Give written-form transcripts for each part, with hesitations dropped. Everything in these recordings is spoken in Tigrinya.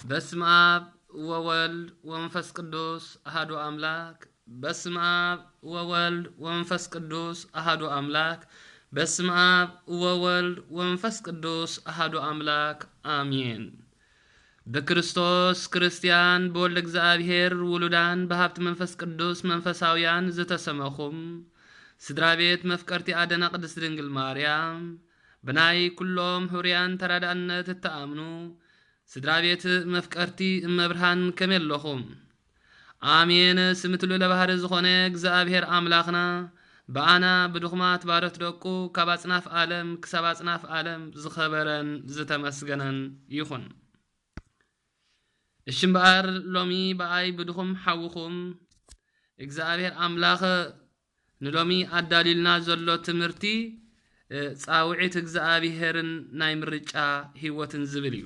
በስመ አብ ወወልድ ወመንፈስ ቅዱስ አሐዱ አምላክ በስመ አብ ወወልድ ወመንፈስ ቅዱስ አሐዱ አምላክ በስመ አብ ወወልድ ወመንፈስ ቅዱስ አሐዱ አምላክ አሜን። በክርስቶስ ክርስቲያን በወልደ እግዚአብሔር ውሉዳን በሀብት መንፈስ ቅዱስ መንፈሳውያን ዝተሰመኹም ስድራ ቤት መፍቀርቲ አደና ቅድስት ድንግል ማርያም በናይ ኩሎም ሁሪያን ተራዳነት ተአምኑ ስድራ ቤት መፍቀርቲ እመብርሃን ከመለኹም አሜን። ስምትሉ ለባህር ዝኾነ እግዚአብሔር አምላኽና በአና በድኹማት ባረት ደቁ ካባጽናፍ ዓለም ክሳባጽናፍ ዓለም ዝኸበረን ዝተመስገነን ይኹን። እሽምባር ሎሚ በአይ በድኹም ሓውኹም እግዚአብሔር አምላኽ ንሎሚ አዳሊልና ዘሎ ትምህርቲ ጻውዒት እግዚአብሔርን ናይ ምርጫ ህይወትን ዝብል እዩ።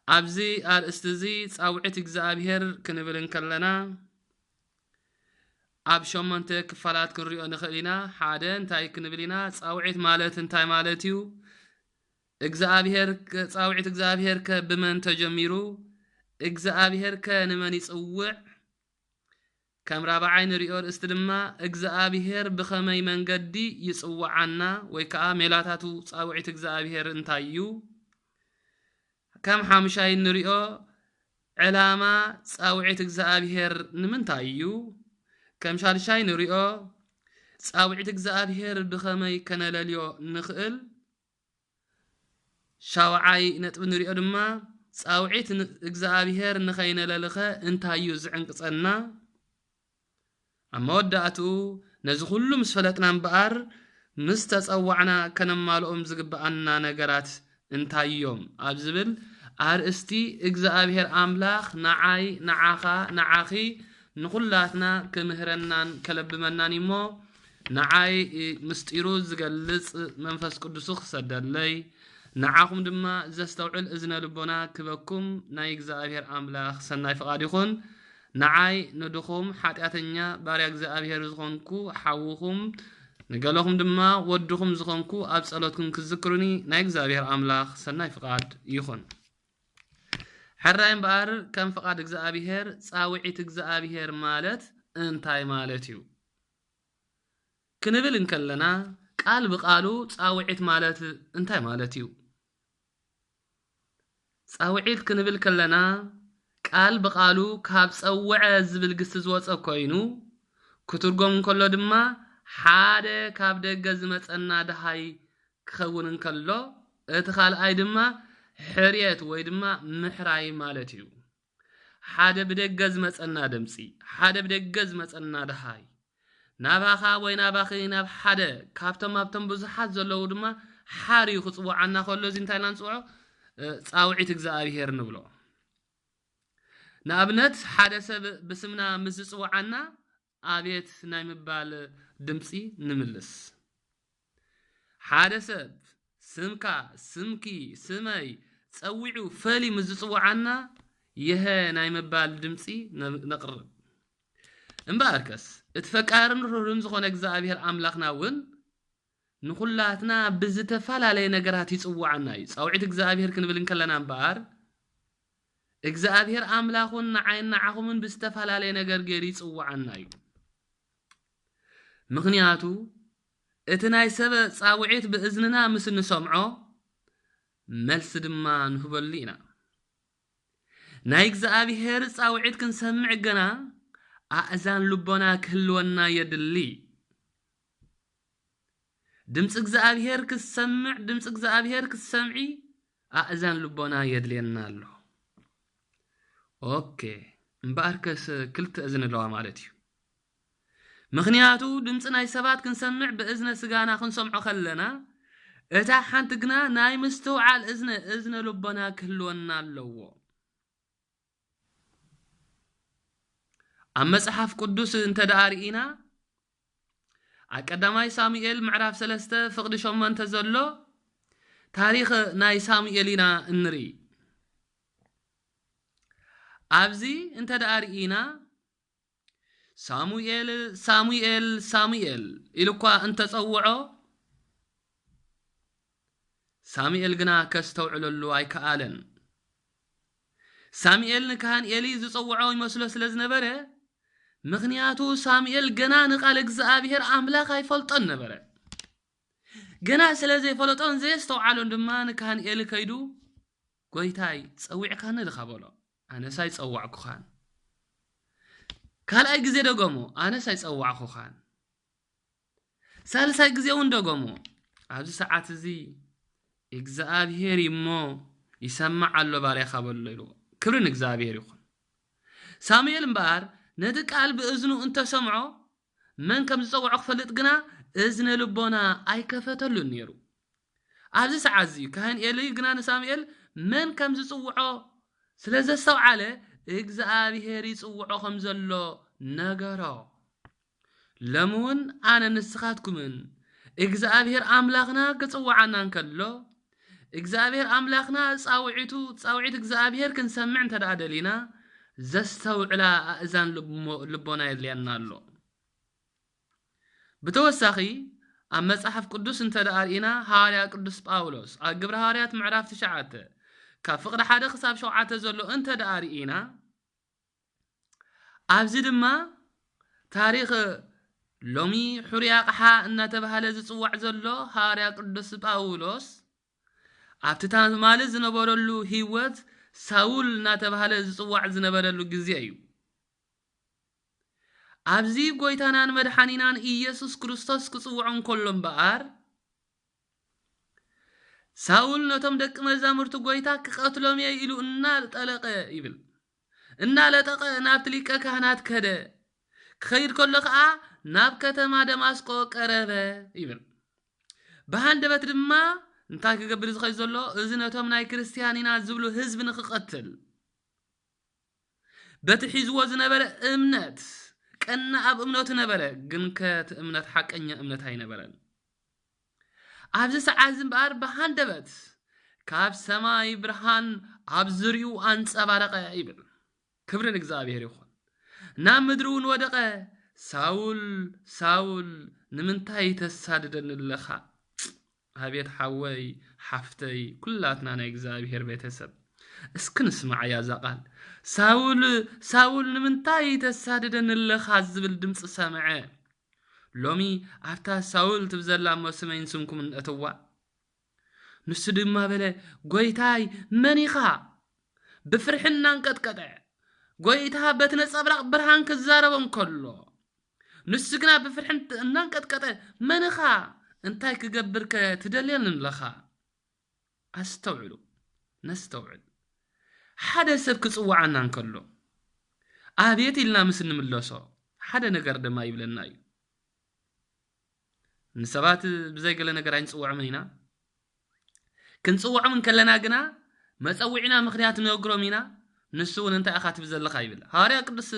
ኣብዚ አርእስቲ እዚ ጻውዒት እግዚአብሔር ክንብልን ከለና ኣብ ሸሞንተ ክፋላት ክንሪኦ ንኽእል ኢና። ሓደ እንታይ ክንብል ኢና? ጻውዒት ማለት እንታይ ማለት እዩ? ጻውዒት እግዚአብሔር ከብመን ተጀሚሩ እግዚአብሔር ከንመን ይጽውዕ? ከም ራብዓይ ንሪኦ ርእስቲ ድማ እግዚአብሔር ብኸመይ መንገዲ ይጽውዓና ወይ ከዓ ሜላታቱ ጻውዒት እግዚአብሔር እንታይ እዩ? ከም ሓምሻይ ንሪኦ ዕላማ ጻውዒት እግዚአብሔር ንምንታይ እዩ? ከም ሻልሻይ ንሪኦ ጻውዒት እግዚአብሔር ብኸመይ ከነለልዮ ንኽእል? ሻውዓይ ነጥቢ ንሪኦ ድማ ጻውዒት እግዚአብሔር ንኸይነለልኸ እንታይ እዩ ዝዕንቅጸና? ኣብ መወዳእትኡ ነዚ ኩሉ ምስ ፈለጥና እምበኣር ምስ ተጸዋዕና ከነማልኦም ዝግብኣና ነገራት እንታይ እዮም ኣብ ዝብል አርእስቲ እግዚአብሔር አምላኽ ንዓይ ንዓኻ ንዓኺ ንኹላትና ክምህረናን ከለብመናን እሞ ንዓይ ምስጢሩ ዝገልጽ መንፈስ ቅዱስ ክሰደለይ ንዓኹም ድማ ዘስተውዕል እዝነ ልቦና ክበኩም ናይ እግዚአብሔር አምላኽ ሰናይ ፍቓድ ይኹን። ንዓይ ንድኹም ሓጢአተኛ ባርያ እግዚአብሔር ዝኾንኩ ሓውኹም ንገለኹም ድማ ወድኹም ዝኾንኩ ኣብ ጸሎትኩም ክዝክሩኒ ናይ እግዚአብሔር አምላኽ ሰናይ ፍቓድ ይኹን። ሕራይ እምበኣር ከም ፍቓድ እግዚአብሔር ጻውዒት እግዚአብሔር ማለት እንታይ ማለት እዩ ክንብል እንከለና ቃል ብቃሉ ጻውዒት ማለት እንታይ ማለት እዩ? ጻውዒት ክንብል ከለና ቃል ብቃሉ ካብ ጸውዐ ዝብል ግስ ዝወፀ ኮይኑ ክትርጎም እንከሎ ድማ ሓደ ካብ ደገ ዝመጸና ደሃይ ክኸውን እንከሎ እቲ ካልኣይ ድማ ሕርየት ወይ ድማ ምሕራይ ማለት እዩ። ሓደ ብደገ ዝመጸና ድምፂ ሓደ ብደገ ዝመጸና ደሃይ ናባኻ ወይ ናባኺ ናብ ሓደ ካብቶም ኣብቶም ብዙሓት ዘለዉ ድማ ሓርዩ ክጽውዓና ከሎ እዚ እንታይ ኢና ንጽውዖ? ጻውዒት እግዚአብሔር ንብሎ። ንኣብነት ሓደ ሰብ ብስምና ምስ ዝጽውዓና ኣቤት ናይ ምባል ድምፂ ንምልስ። ሓደ ሰብ ስምካ ስምኪ ስመይ ጸዊዑ ፈሊ ምስ ዝጽውዓና ይሄ ናይ ምባል ድምፂ ነቕርብ። እምበኣርከስ እቲ ፈቃርን ርህሩህን ዝኾነ እግዚአብሔር አምላኽና እውን ንኹላትና ብዝተፈላለየ ነገራት ይጽውዓና እዩ። ጻውዒት እግዚአብሔር ክንብል እንከለና እምበኣር እግዚአብሔር አምላኹን ንዓይን ንዓኹምን ብዝተፈላለየ ነገር ገይሩ ይጽውዓና እዩ። ምኽንያቱ እቲ ናይ ሰብ ጻውዒት ብእዝንና ምስ ንሰምዖ መልሲ ድማ ንህበሉ ኢና። ናይ እግዚአብሔር ጻውዒት ክንሰምዕ ገና ኣእዛን ልቦና ክህልወና የድሊ። ድምፂ እግዚአብሔር ክሰምዕ ድምፂ እግዚአብሔር ክሰምዒ ኣእዛን ልቦና የድልየና ኣሎ። ኦኬ እምበኣርከስ ክልተ እዝኒ ኣለዋ ማለት እዩ። ምኽንያቱ ድምፂ ናይ ሰባት ክንሰምዕ ብእዝነ ስጋና ክንሰምዖ ከለና እታ ሓንቲ ግና ናይ ምስትውዓል እዝነ ልቦና ክህልወና ኣለዎ። ኣብ መጽሓፍ ቅዱስ እንተደኣ ርኢና ኣብ ቀዳማይ ሳሙኤል ምዕራፍ 3 ፍቕዲ 8 ዘሎ ታሪኽ ናይ ሳሙኤል ኢና እንርኢ። ኣብዚ እንተደኣ ርኢና ሳሙኤል ሳሙኤል ሳሙኤል ኢልኳ እንተጸውዖ ሳሙኤል ግና ከስተውዕለሉ ኣይከኣለን። ሳሙኤል ንካህን ኤሊ ዝጽውዖ ይመስሎ ስለ ዝነበረ ምክንያቱ ሳሙኤል ገና ንቃል እግዚአብሔር አምላክ አይፈልጦን ነበረ ገና ስለዚ ይፈልጦን ዘስተውዓሎን ድማ ንካህን ኤሊ ከይዱ ጎይታይ ጸዊዕካን ድኻበሎ ኣነሳይ ጸዋዕኩኻን ካልኣይ ግዜ ደገሞ ኣነሳይ ጸዋዕኩኻን ሳልሳይ ግዜ እውን ደገሞ ኣብዚ ሰዓት እዚ እግዚአብሔር ይሞ ይሰማዕ ኣሎ ባሪያኻ በሎ ኢሉ ክብርን እግዚአብሔር ይኹን ሳሙኤል እምበር ነቲ ቃል ብእዝኑ እንተሰምዖ መን ከም ዝጸውዖ ክፈልጥ ግና እዝነ ልቦና ኣይከፈተሉን ነይሩ ኣብዚ ሰዓት እዚ ካህን ኤሊ ግና ንሳሙኤል መን ከም ዝጽውዖ ስለ ዘስተውዓለ እግዚአብሔር ይጽውዖ ከም ዘሎ ነገሮ ለሙን ኣነ ንስኻትኩምን እግዚአብሔር አምላኽና ክጽውዓና እንከሎ እግዚአብሔር አምላኽና ጻውዒት እግዚአብሔር ክንሰምዕ እንተዳደሊና ዘስተውዕላ ኣእዛን ልቦና የድልየና ኣሎ ብተወሳኺ ኣብ መጽሓፍ ቅዱስ እንተዳርኢና ሐዋርያ ቅዱስ ጳውሎስ ኣብ ግብረ ሐዋርያት ምዕራፍ 9 ካብ ፍቕዲ 1 ክሳብ 7 ዘሎ እንተዳርኢና ኣብዚ ድማ ታሪኽ ሎሚ ሕሩያ ቅሓ እናተባሃለ ዝጽዋዕ ዘሎ ሐዋርያ ቅዱስ ጳውሎስ ኣብቲ ታማሊ ዝነበረሉ ህይወት ሳውል እናተባሃለ ዝጽዋዕ ዝነበረሉ ግዜ እዩ ኣብዚ ጎይታናን መድሓኒናን ኢየሱስ ክርስቶስ ክጽውዖን ከሎ እምበኣር ሳውል ነቶም ደቂ መዛሙርቱ ጎይታ ክቐትሎም ኢሉ እናጠለቀ ይብል እናለጠቀ ናብቲ ሊቀ ካህናት ከደ ክኸይድ ከሎ ከዓ ናብ ከተማ ደማስቆ ቀረበ ይብል በሃንደበት ድማ እንታይ ክገብር ዝኸይ ዘሎ እዚ ነቶም ናይ ክርስቲያኒና ዝብሉ ህዝብ ንኽቐትል በቲ ሒዝዎ ዝነበረ እምነት ቀና ኣብ እምነቱ ነበረ ግን ከቲ እምነት ሓቀኛ እምነት ኣይነበረን ኣብዚ ሰዓት እምበር በሃንደበት ካብ ሰማይ ብርሃን ኣብ ዙርዩ አንጸባረቀ ይብል ክብርን እግዚአብሔር ይኹን ናብ ምድሪ እውን ወደቀ ሳውል ሳውል ንምንታይ ተሳድደኒ ለኻ አቤት ሓወይ ሓፍተይ ኩላትና ናይ እግዚአብሔር ቤተሰብ እስኪ ንስማዕ ያ ዛቃል ሳውል ንምንታይ ተሳድደኒ ለኻ ዝብል ድምጽ ሰምዐ ሎሚ ኣፍታ ሳውል ትብዘላ መስመይን ስምኩም እንእትዋ ንሱ ድማ በለ ጎይታይ መኒኻ ብፍርሕና እንቀጥቀጠ ጎይታ በትነጸብራቅ ብርሃን ክዛረቦም ከሎ ንሱ ግና ብፍርሕን እናንቀጥቀጠ መንኻ እንታይ ክገብርከ ትደልየን ለኻ ኣስተውዕሉ ነስተውዕል ሓደ ሰብ ክጽዋዓና እንከሎ ኣቤት ኢልና ምስ ንምለሶ ሓደ ነገር ድማ ይብለና እዩ ንሰባት ብዘይ ገለ ነገር ኣይንጽውዕምን ኢና ክንጽውዕምን ከለና ግና መጸውዒና ምኽንያት ነግሮም ኢና ንሱ እውን እንታይ ኣኻ ትብል ዘለኻ ይብል ሐዋርያ ቅዱስ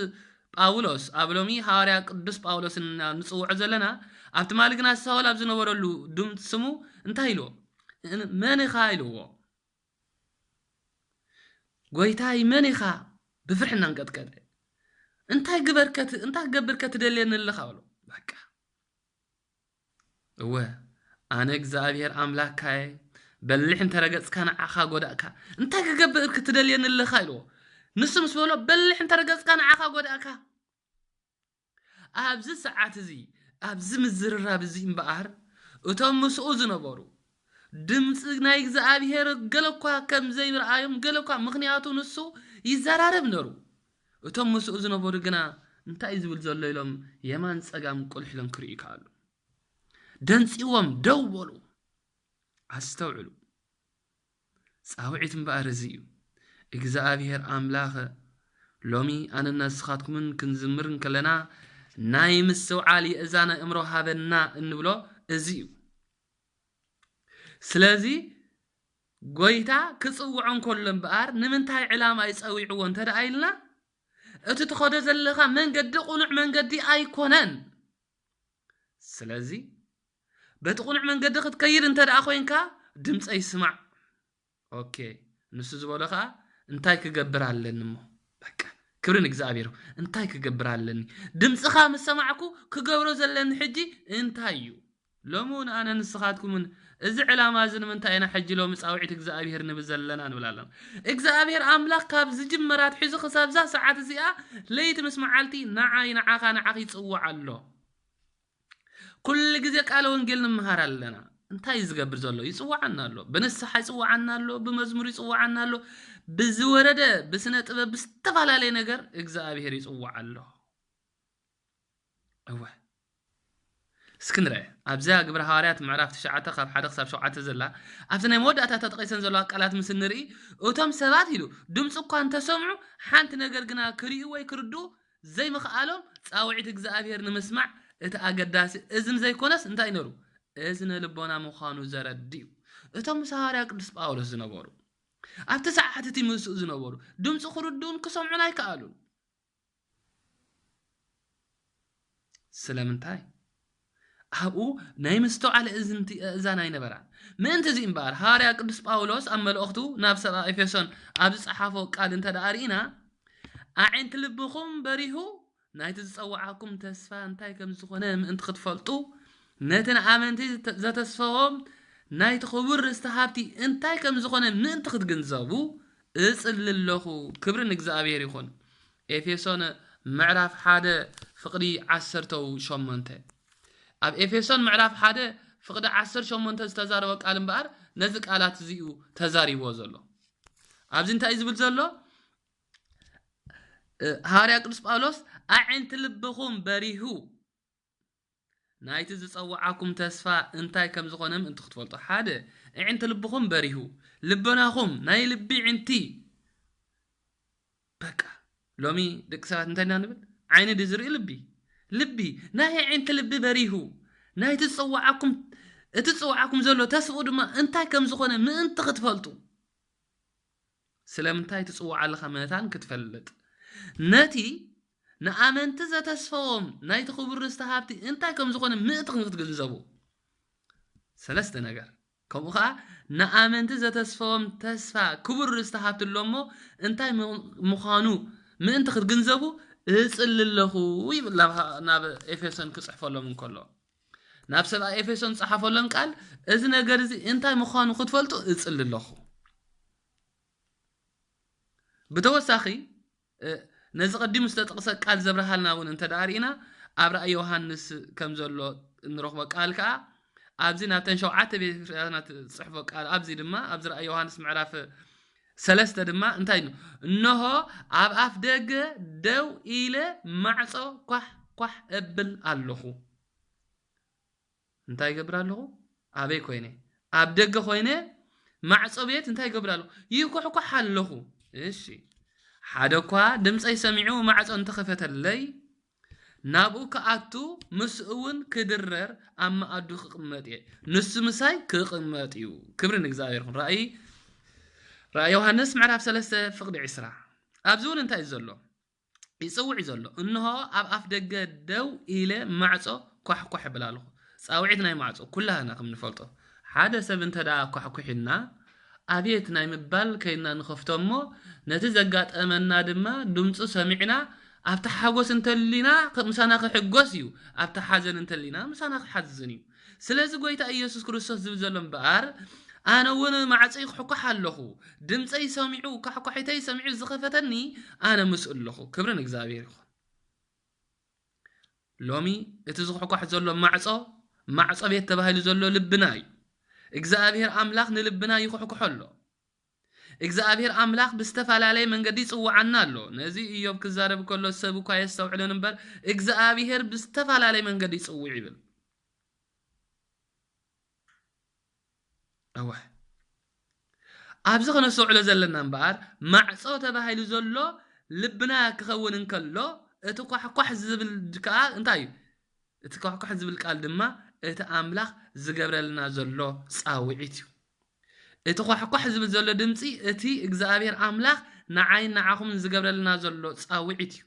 ጳውሎስ ኣብ ሎሚ ሐዋርያ ቅዱስ ጳውሎስ ንጽውዕ ዘለና ኣብቲ ማሊ ግና ሳውል ኣብ ዝነበረሉ ድምጽ ስሙ እንታይ ኢልዎ መንኻ ኢልዎ ጎይታይ መንኻ ብፍርሕና እንቀጥቀጠ እንታይ ገበርከ ትደልየኒ ለኻ ብሎ በቃ እወ ኣነ እግዚአብሔር ኣምላክካየ በልሕ እንተረገጽካ ንዓኻ ጎዳእካ እንታይ ክገብር ክትደልየኒ ለኻ ኢልዎ ንሱ ምስ በሎ በልሕ እንተረገጽካ ንዓኻ ጎዳእካ ኣብዚ ሰዓት እዚ ኣብዚ ምዝርራብ እዚ እምበኣር እቶም ምስኡ ዝነበሩ ድምጽ ናይ እግዚአብሔር ገለኳ ከም ዘይብርአዮም ገለኳ ምኽንያቱ ንሱ ይዘራረብ ነሩ እቶም ምስኡ ዝነበሩ ግና እንታይ ዝብል ዘሎ ኢሎም የማን ጸጋም ቁልሕሎም ክርእዩ ይከኣሉ ደንጺዎም ደው በሉ ኣስተውዕሉ ጻውዒት እምበኣር እዚ እዩ እግዚአብሔር አምላኽ ሎሚ ኣነና ንስኻትኩምን ክንዝምርን ከለና ናይ ምስውዓል የእዛነ እምሮ ሃበና እንብሎ እዚ እዩ ስለዚ ጎይታ ክጽውዖን ከሎ እምበኣር ንምንታይ ዕላማ ይጸዊዕዎ እንተደኣ ኢልና እቲ ትኸዶ ዘለኻ መንገዲ ቁኑዕ መንገዲ ኣይኮነን ስለዚ በቲ ቁኑዕ መንገዲ ክትከይድ እንተደኣ ኮይንካ ድምጸ ይስማዕ ኦኬ ንሱ ዝበሎ ከዓ እንታይ ክገብር ኣለኒ እሞ በቃ ክብርን እግዚአብሔር እንታይ ክገብር ኣለኒ ድምጽኻ ምስ ሰማዕኩ ክገብሮ ዘለኒ ሕጂ እንታይ እዩ لمون أنا نسخاتكم من إزعلا ما زن من تاينا حجلو مساوعيت إجزابير نبزلنا نبلالا إجزابير أملاك كاب زجمرات حزو خساب زا ساعات زيا ليت مسمع عالتي نعاي نعاقا نعاقي تصوع الله كل جزء قالوا نقلنا مهار لنا انتي يزقبر زلو يصوعنا له بنصح يصوعنا له بمزمور يصوعنا له بزورده بسنه طبب بستفالالي ነገር እግዚአብሔር ይጽዋዕ له እወ እስክንረ ኣብዛ ግብረ ሐዋርያት ምዕራፍ 9 ካብ 1 ክሳብ 7 ዘላ ኣብቲ ናይ መወዳእታ ተጠቂሰን ዘሎ ቃላት ምስ ንርኢ እቶም ሰባት ኢሉ ድምጽ እኳ እንተሰምዑ ሓንቲ ነገር ግና ክሪኡ ወይ ክርዱ ዘይምኽኣሎም ጻውዒት እግዚአብሔር ንምስማዕ እቲ ኣገዳሲ እዝን ዘይኮነስ እንታይ ነሩ እዝነ ልቦና ምዃኑ ዘረድዩ እቶም ሐዋርያ ቅዱስ ጳውሎስ ዝነበሩ ኣብቲ ሰዓት እቲ ምስኡ ዝነበሩ ድምጽ ክርዱን ክሰምዑን ኣይከኣሉን ስለምንታይ ኣብኡ ናይ ምስተውዓለ እዛን ኣይነበራ ምእንቲ እዚ እምበር ሐዋርያ ቅዱስ ጳውሎስ ኣብ መልእኽቱ ናብ ሰብኣ ኤፌሶን ኣብ ዝጸሓፎ ቃል እንተዳኣሪና ኣዒንቲ ልብኹም በሪሁ ናይቲ ዝጸዋዓኩም ተስፋ እንታይ ከም ዝኾነ ምእንቲ ክትፈልጡ ነትን ኣመንቲ ዘተስፈዎም ናይቲ ክቡር ርስቲ እንታይ ከም ዝኾነ ምእንቲ ክትግንዘቡ እጽልለኹ ክብርን እግዚአብሔር ይኹን ኤፌሶን ምዕራፍ 1 ፍቕዲ 18 ኣብ ኤፌሶን ምዕራፍ 1 ፍቕዲ 18 ዝተዛረበ ቃል እምበር ነዚ ቃላት እዚኡ ተዛሪቦ ዘሎ ኣብዚ እንታይ ዝብል ዘሎ ሐዋርያ ቅዱስ ጳውሎስ ኣዒንቲ ልብኹም በሪሁ ናይቲ ዝጸዋዓኩም ተስፋ እንታይ ከም ዝኾነ ምእንቲ ክትፈልጡ ሓደ ኣዒንቲ ልብኹም በሪሁ ልበናኹም ናይ ልቢ ዒንቲ በቃ ሎሚ ደቂ ሰባት እንታይ ንብል ዓይኒ ድዝርኢ ልቢ ናይ ዒንቲ ልቢ በሪሁ ናይቲ ዝጸዋዓኩም ዘሎ ተስፋ ድማ እንታይ ከም ዝኾነ ምእንቲ ክትፈልጡ ስለምንታይ ትጽዋዕ ኣለኻ መታን ክትፈልጥ ነቲ ንኣመንቲ ዘተስፈዎም ናይቲ ክቡር ርስቲ እንታይ ከም ዝኾነ ምእንቲ ክትግንዘቡ ሰለስተ ነገር ከምኡ ከዓ ንኣመንቲ ዘተስፈዎም ተስፋ ክቡር ርስቲ ኣሎሞ እንታይ ምዃኑ ምእንቲ ክትግንዘቡ እጽልለኹ ይብል ናብ ኤፌሶን ክጽሕፈሎም እንከሎ ናብ ሰብኣ ኤፌሶን ጽሓፈሎም ቃል እዚ ነገር እዚ እንታይ ምዃኑ ክትፈልጡ እጽልለኹ ብተወሳኺ ነዚ ቀዲሙ ዝተጠቕሰ ቃል ዘብርሃልና እውን እንተዳሪና ኣብ ራእይ ዮሐንስ ከም ዘሎ እንረኽቦ ቃል ከዓ ኣብዚ ናብተን 7 ቤተክርስትያናት ጽሕፎ ቃል ኣብዚ ድማ ኣብዚ ራእይ ዮሐንስ ምዕራፍ 3 ድማ እንታይ ነው እነሆ ኣብ ኣፍ ደገ ደው ኢለ ማዕጾ ኳሕ እብል ኣለኹ እንታይ ይገብር ኣለኹ ኣበይ ኮይነ ኣብ ደገ ኮይነ ማዕጾ ቤት እንታይ ይገብር ኣለኹ ይኩሕኩሕ ኣለኹ እሺ ሓደ እኳ ድምፀይ ሰሚዑ ማዕጾ እንተኸፈተለይ ናብኡ ከኣቱ ምስ እውን ክድረር ኣብ ማኣዱ ክቕመጥ እየ ንሱ ምሳይ ክቕመጥ እዩ ክብርን እግዚአብሔር ይኹን ራእይ ዮሐንስ ምዕራፍ 3 ፍቕዲ 20 ኣብዚ እውን እንታይ ዘሎ ይጽውዕ ዘሎ እንሆ ኣብ ኣፍ ደገ ደው ኢለ ማዕጾ ኳሕ ይብል ኣለኹ ጻውዒት ናይ ማዕጾ ኩላህና ከም ንፈልጦ ሓደ ሰብ እንተዳ ኳሕኩሕና ኣብየት ናይ ምባል ከይና ንኸፍቶሞ ነቲ ዘጋጠመና ድማ ድምፁ ሰሚዕና ኣብታ ሓጎስ እንተሊና ምሳና ክሕጎስ እዩ ኣብታ ሓዘን እንተሊና ምሳና ክሓዝን እዩ ስለዚ ጎይታ ኢየሱስ ክርስቶስ ዝብል ዘሎ እምበር ኣነ እውን ማዕፀይ ክሕኩሕ ኣለኹ ድምፀይ ሰሚዑ ካሕኳሕተይ ሰሚዑ ዝኸፈተኒ ኣነ ምስ ኣለኹ ክብርን እግዚአብሔር ይኹን ሎሚ እቲ ዝሕኩሕ ዘሎ ማዕጾ ቤት ተባሂሉ ዘሎ ልብና እዩ እግዚአብሔር አምላክ ንልብና ይኩሕኩሐሎ እግዚአብሔር አምላክ በስተፋላለይ መንገዲ ይጽዋዓና ኣሎ ነዚ ኢዮብ ክዛረብ ከሎ ሰብ እኳ የስተውዕለን እምበር እግዚአብሔር በስተፋላለይ መንገዲ ይጽውዕ ይብል ኣዋ ኣብዚ ከነስተውዕሎ ዘለና እምበር ማዕጾ ተባሂሉ ዘሎ ልብና ክኸውን እንከሎ እቲ ኳሕኳሕ ዝብል ድካ እንታይ እቲ ኳሕኳሕ ዝብል ቃል ድማ እቲ አምላክ ዝገብረልና ዘሎ ጻውዒት እዩ እቲ ኳሕኳሕ ዝብል ዘሎ ድምጺ እቲ እግዚአብሔር አምላክ ንዓይን ንዓኹም ዝገብረልና ዘሎ ጻውዒት እዩ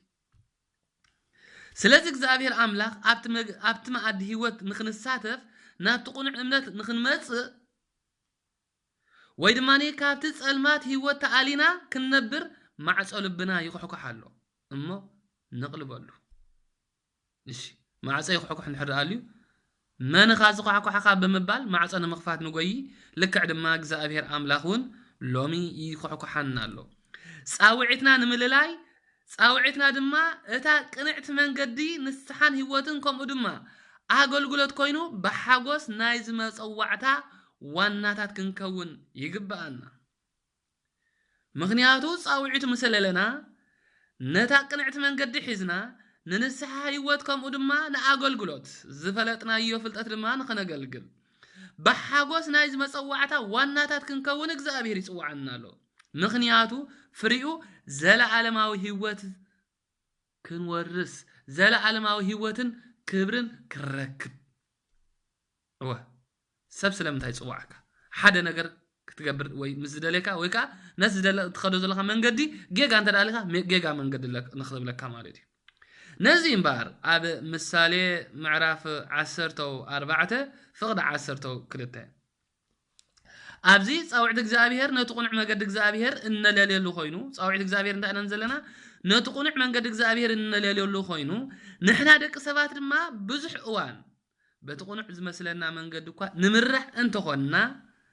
ስለዚ እግዚአብሔር አምላክ ኣብቲ ማዕድ ህይወት ንኽንሳተፍ ናብቲ ቁኑዕ እምነት ንኽንመጽእ ወይ ድማ ካብቲ ጸልማት ህይወት ተኣሊና ክንነብር ማዕጾ ልብና ይኩሕኩሕ ኣሎ እሞ ንቕልበሉ እሺ ማዕጾ ይኩሕኩሕ እንድሕር ኣልዩ من خاز قحقحا بمبال مع صن مخفات نغوي لكع دما እግዚአብሔር አምላኹን ሎሚ ይቆحቆحና አሎ ጻውዒትና ንምልላይ ጻውዒትና ድማ እታ ቅንዕት መንገዲ ንስሓን ህይወትን ከምኡ ድማ አገልግሎት ኮይኑ በሐጎስ ናይ ዝመጸዋዕታ ዋናታት ክንከውን ይግባአና ምክንያቱ ጻውዒቱ መሰለለና ነታ ቅንዕት መንገዲ ሒዝና ንንስሓ ህይወት ከምኡ ድማ ንአገልግሎት ዝፈለጥናዮ ፍልጠት ድማ ንኸነገልግል በሐጎስ ናይ ዝመጸዋዕታ ዋናታት ክንከውን እግዚአብሔር ይጽዋዓና አሎ ምክንያቱ ፍሪኡ ዘለዓለማዊ ህይወት ክንወርስ ዘለዓለማዊ ህይወትን ክብርን ክረክብ ሰብ ስለምንታይ ጽዋዓካ ሓደ ነገር ክትገብር ወይ ምዝደለካ ወይ ካ ነስ ዝደለ ትኸዶ ዘለኻ መንገዲ ጌጋ እንተ ዳልካ ጌጋ መንገዲ ንኽብለካ ማለት እዩ ነዚ እምበር ኣብ ምሳሌ ምዕራፍ 14 ፍቅድ 12 ኣብዚ ጻውዕት እግዚአብሔር ነቲ ቁኑዕ መንገዲ እግዚአብሔር እንለለሉ ኮይኑ ጻውዕት እግዚአብሔር እንታይ ነን ዘለና ነቲ ቁኑዕ መንገዲ እግዚአብሔር እንለለሉ ኮይኑ ንሕና ደቂ ሰባት ድማ ብዙሕ እዋን በቲ ቁኑዕ ዝመስለና መንገዲ እኳ ንምራሕ እንተኾንና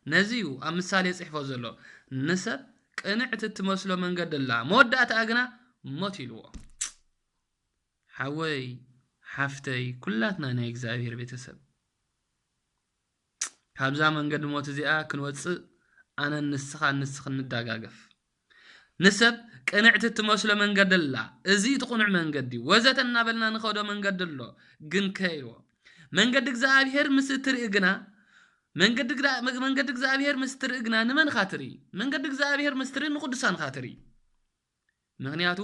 ነዚዩ ኣብ ምሳሌ ጽሕፎ ዘሎ ንሰብ ቅንዕት እትመስሎ መንገዲ ላ መወዳእታ ግና ሞት ኢልዎ ሓወይ ሓፍተይ ኩላትና ናይ እግዚአብሔር ቤተሰብ ካብዛ መንገዲ ሞት እዚኣ ክንወጽእ ኣነ ንስኻ ንስኽ ንዳጋገፍ ንሰብ ቅንዕት እትመስሎ መንገዲ ላ እዚ ትቁኑዕ መንገዲ ወዘተ እናበልና ንኸዶ መንገዲ ኣሎ ግን ከይዎ መንገዲ እግዚአብሔር ምስ ትርኢ ግና መንገዲ እግዚአብሔር ምስ ትርኢ ግና ንመን ኻትሪ መንገዲ እግዚአብሔር ምስ ትርኢ ንቅዱሳን ኻትሪ ምክንያቱ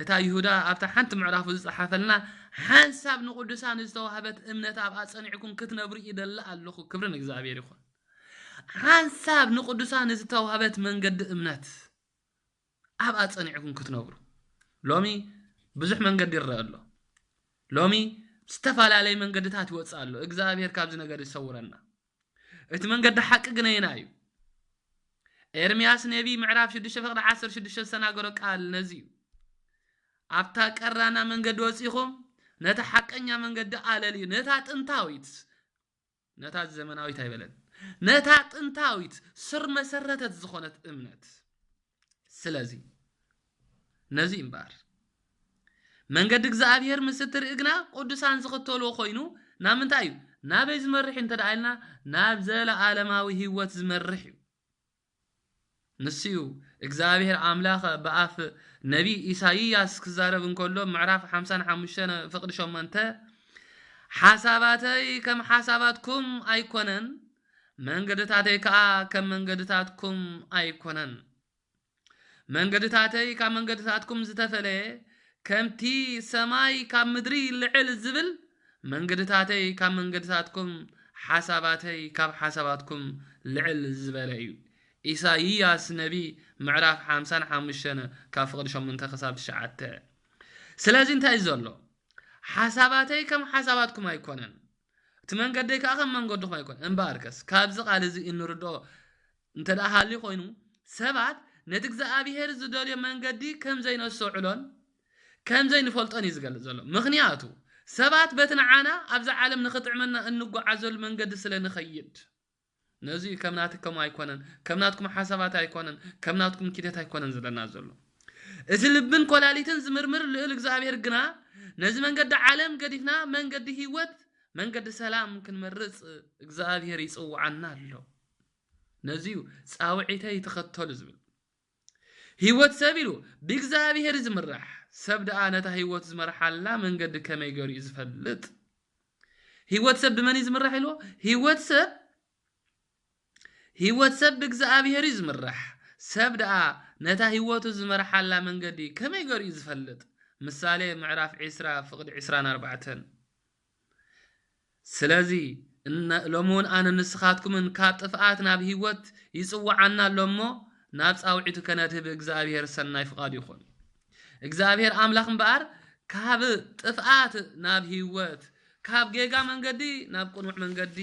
እታ ይሁዳ ኣብታ ሓንቲ ምዕራፍ ዝጽሓፈልና ሓንሳብ ንቅዱሳን ዝተዋህበት እምነት ኣብ ኣጸኒዕኩም ክትነብሩ ይደላ ኣለኹ ክብርን እግዚአብሔር ይኹን ሓንሳብ ንቅዱሳን ዝተዋህበት መንገዲ እምነት ኣብ ኣጸኒዕኩም ክትነብሩ ሎሚ ብዙሕ መንገዲ ይረአ ኣሎ ሎሚ ዝተፈላለዩ መንገድታት ይወጽእ ኣሎ እግዚአብሔር ካብዚ ነገር ይሰውረና እቲ መንገዲ ሓቂ ግን እዩ ኤርምያስ ነቢ ምዕራፍ 6:16 ዝተናገሮ ቃል ነዚ ኣብታ ቀራና መንገዲ ወጽኢኹም ነታ ሓቀኛ መንገዲ አለልዩ ነታ ጥንታዊት ነታ ዘመናዊት አይበለን ነታ ጥንታዊት ስር መሰረተት ዝኾነት እምነት ስለዚህ ነዚ እምባር መንገዲ እግዚአብሔር ምስትር እግና ቅዱሳን ዝኽተሉ ኮይኑ ናምንታይ ናበይ ዝመርሕ እንተዳይልና ናብ ዘለዓለማዊ ህይወት ዝመርሕ ንስዩ እግዚአብሔር አምላኽ በአፍ ነቢ ኢሳይያስ ክዛረብ እንከሎ ምዕራፍ 55 ፍቅድ 8 ሓሳባተይ ከም ሓሳባትኩም አይኮነን መንገድታተይ ከዓ ከም መንገድታትኩም አይኮነን መንገድታተይ ካብ መንገድታትኩም ዝተፈለየ ከምቲ ሰማይ ካብ ምድሪ ልዕል ዝብል መንገድታተይ ካብ መንገድታትኩም ሓሳባተይ ካብ ሓሳባትኩም ልዕል ዝበለ እዩ ኢሳይያስ ነቢ ምዕራፍ 55 ካብ ፍቅድ 8 ክሳብ 9 ስለዚህ እንታይ ዘሎ ሓሳባተይ ከም ሓሳባትኩም አይኮነን እቲ መንገደይ ከዓ ከም መንገድኩም አይኮነን እምባርከስ ካብዚ ቃል እዚ እንርድኦ እንተዳሃሊ ኮይኑ ሰባት ነቲ እግዚአብሔር ዝደልዮ መንገዲ ከም ዘይነስዑሎን ከም ዘይንፈልጦን ይዝገልጽ ዘሎ ምክንያቱ ሰባት በትንዓና ኣብዛ ዓለም ንኽጥዕመና እንጓዓዘሉ መንገዲ ስለንኸይድ ነዚ ከምናትኩም አይኮነን ከምናትኩም ሓሳባት አይኮነን ከምናትኩም ኪደት አይኮነን ዘለና ዘሎ እዚ ልብን ኮላሊትን ዝምርምር ልዑል እግዚአብሔር ግና ነዚ መንገዲ ዓለም ገዲፍና መንገዲ ህይወት መንገዲ ሰላም ክንመርጽ እግዚአብሔር ይጽዋዓና ኣሎ ነዚዩ ጻውዒተይ ተኸተሉ ዝብል ህይወት ሰቢሉ ብእግዚአብሔር ዝምራሕ ሰብ ደኣ ነታ ህይወት ዝመርሓላ መንገዲ ከመይ ገሩ ዝፈልጥ ህይወት ሰብ ብመን ዝምራሕ ኢልዎ ህይወት ሰብ ብእግዚአብሔር ዝምራሕ ሰብ ደኣ ነታ ህይወቱ ዝመርሓላ መንገዲ ከመይ ገሩ ዝፈልጥ ምሳሌ ምዕራፍ 10 ፍቅድ 24 ስለዚህ ሎሞን አነ ንስኻትኩምን ካብ ጥፍአት ናብ ህይወት ይጽዋዓና ሎሞ ናብ ጻውዒቱ ከነድህብ እግዚአብሔር ሰናይ ፍቃድ ይኹን እግዚአብሔር አምላኽ እምበኣር ካብ ጥፍአት ናብ ህይወት ካብ ጌጋ መንገዲ ናብ ቁኑዕ መንገዲ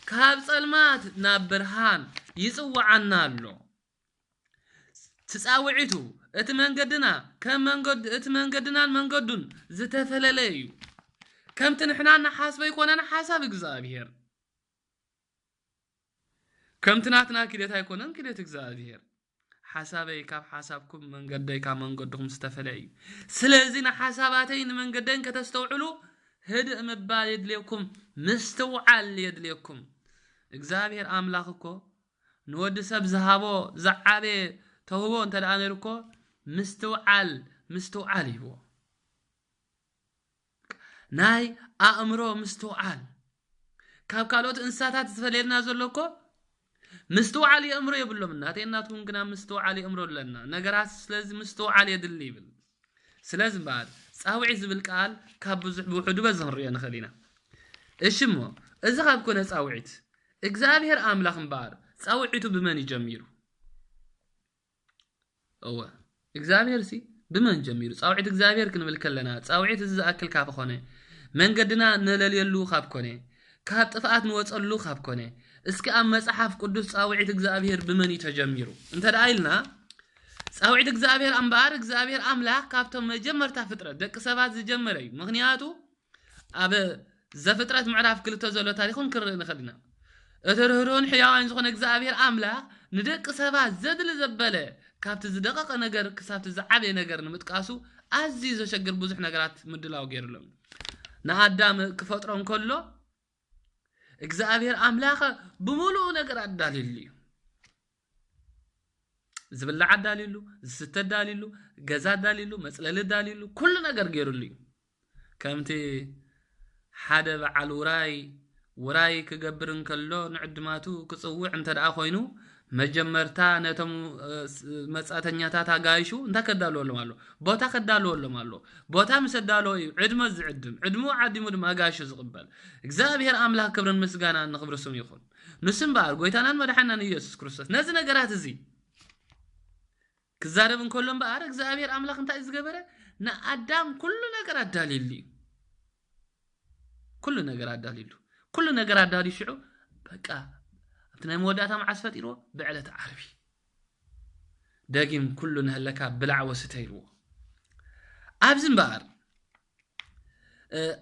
ካብ ጸልማት ናብ ብርሃን ይጽዋዓና ኣሎ ትጻውዒቱ እቲ መንገድና ከም መንገድ እቲ መንገድናን መንገዱን ዝተፈለለዩ كم تنحنا نحاسب يكوننا حسب إجزابير كم تناتنا كده يكونن كده إجزابير حسابي كاب حسابكم من قدي كام من قدكم استفلعي سلازين حساباتين من قدين كتستوعلوا هدئ مبال يدليكم مستوعل يدليكم إجزابير أملاككو نود سب زهابو زعابي تهوبو انت الآن يركو مستوعل يبو ناي أمرو مستوعل كاب كالوت إنساتات تفليرنا زلوكو مستوعل أمرو يبلو منا تيناتهم قنا مستوعل أمرو لنا نقراس سلازم مستوعل يدلي بل سلازم بعد ساوعي زبلك قال كاب بزحبو حدو بزهر نخلينا إشمو إذا خاب كونه ساوعيت إجزابير أملاك مبار ساوعيتو بمن يجميرو أوه إجزابير سي بمن جميرو ساوعيت إجزابير كنملك لنا ساوعيت إذا أكل كاب خونه من قدنا نلل يلو خاب كونه كاب طفقات نوصلو خاب كونه اسكي مصحف قدس ساوعيت إجزابير بمن يتجميرو انت رايلنا ساوعيت إجزابير أمبار إجزابير أملاك كابتم مجمرتا فطرة دق سبات زجمري مغنياتو أب زفترات معرف كلتو زلو تاريخون كرر نخلينا اترهرون حيوان زخون إجزابير أملاك ندق سبات زدل زبالة كابت زدقق نجر كسابت زعبي نجر نمتقاسو عزيز وشجر بوزح نجرات مدلاو غير لهم نعدام كفترون كله إجزابير أملاك بمولو نجر عداليلي زبلة عداليلو زست داليلو جزاد داليلو مسألة داليلو كل نجر غير لي كمتي حدا بعل وراي كجبرن كله نعدماتو كصوع انت دعا خوينو مجمرتا نتم مصاتنياتا غايشو انت كدالو لمالو بوتا كدالو لمالو بوتا مسدالو عدم زعدم عدمو عدمو دم غايشو زقبل እግዚአብሔር አምላክ ክብርን ምስጋና ንኽብር ስም ይኹን ንስም ባር ጎይታናን መድኃኒታን ኢየሱስ ክርስቶስ ነዚ ነገራት እዚ ክዛረብን ኮሎም ባር እግዚአብሔር አምላክ እንታይ ዝገበረ ንአዳም ኩሉ ነገር አዳሊሊ كل نجار عداليلو كل نجار عدالي شعو بقى أنتنا موداتهم عصفت إيرو بعلة عربي داقيم كل نهلكا بلع وستيرو أبزن بار